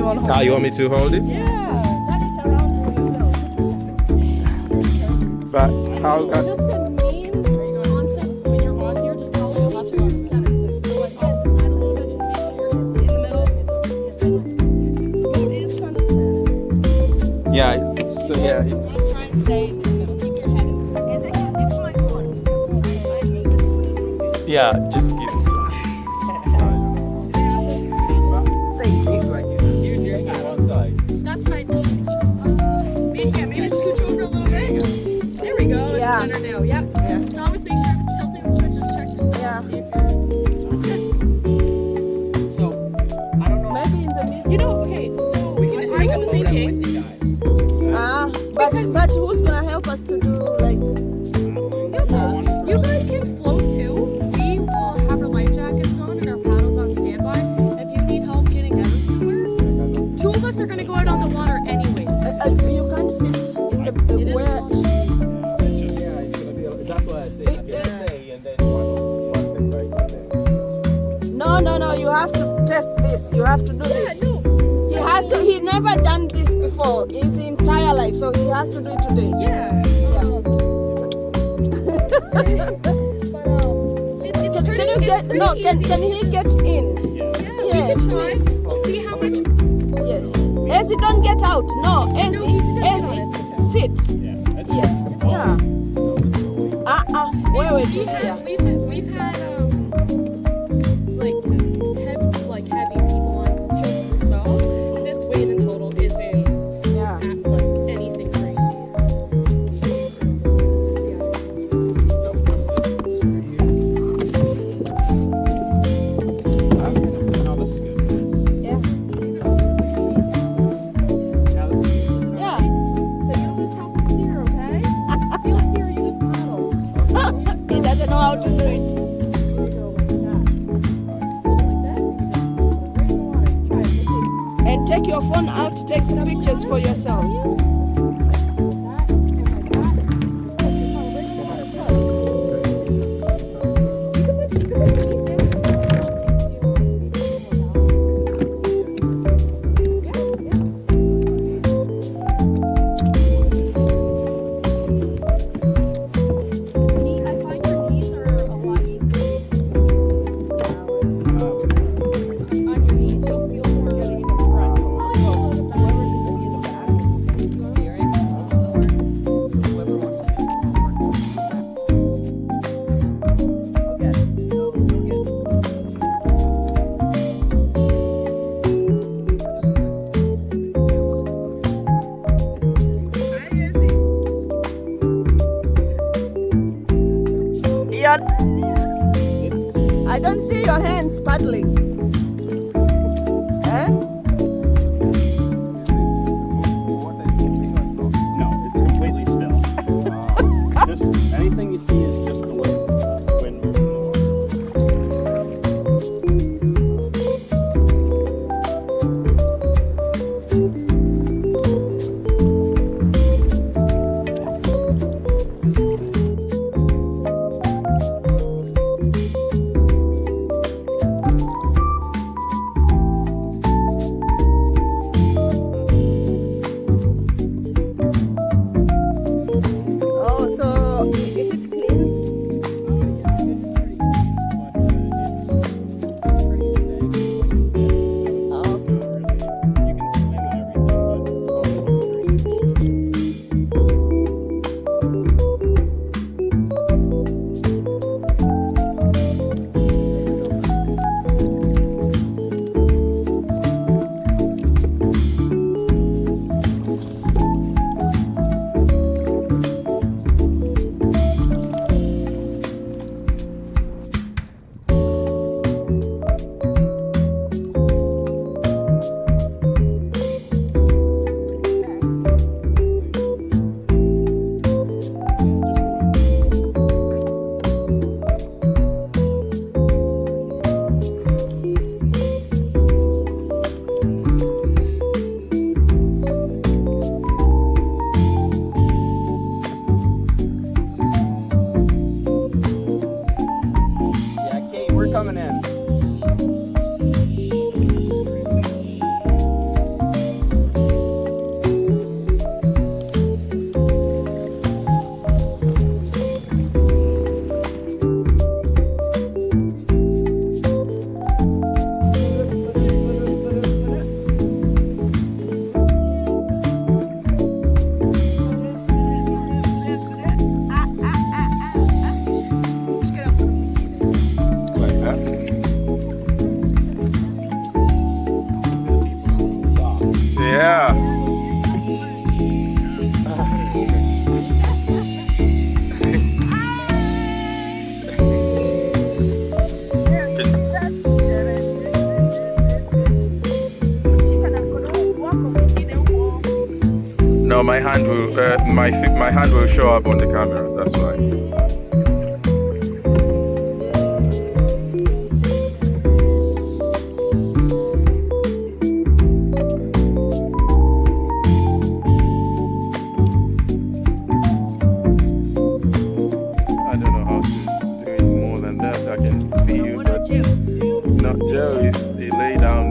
want to hold Ah, it? you want me to hold it? Yeah, turn it around for yourself. But how can... Just the main concept when you're on here, just follow the center. So like off the side a little bit, just make sure you're in the middle. Boat is kind of small. Yeah, so yeah, it's... Try and stay in the middle. Keep your head in. Yeah, just give it to Thank you. Use your hand one side. That's what I need. Maybe scooch over a little bit. There we go. It's Yeah. center now. Yep. Just always make sure if it's tilting a little bit, just check yourself. Yeah. See if you're... That's good. So, I don't know. Maybe in the middle. You know, okay, so We can just I take a was photo thinking... with you guys. But who's gonna help us to do like? You guys can float too. We will have our life jackets on and our paddles on standby. If you need help getting out somewhere, two of us are going to go out on the water anyways. You can't sit in the It is where. long. It's just... Yeah, it's gonna be... That's why I say I'm gonna stay and then one thing right there. No. You have to test this. You have to do this. No. He has to. He never done this before. His entire life, so he has to do it today. Yeah. But it's Can pretty, you it's get? pretty No. easy. Can he get in? Yeah, Yes, we can try. please. We'll see how much. Yes. Ezzy, don't get out. No, Ezzy. No, he's gonna get on Ezzy, it. sit. Yes. Yeah. Where were you? We've Yeah. had like heavy people on just themselves. This weight in total isn't Yeah. like anything crazy. Yeah. Yeah. So you don't just help him steer, okay? He'll steer, you just paddle. He doesn't know how to do it. And take your phone out, take pictures for yourself. I find your knees are a lot easier. On your knees, you'll feel more really in the front. Yeah. I don't see your hands paddling. Eh? No, it's completely still. Just anything you see is just the wind moving. my hand will my hand will show up on the camera. That's why. I don't know how to do it more than that. I can see you, but not Joe. He lay down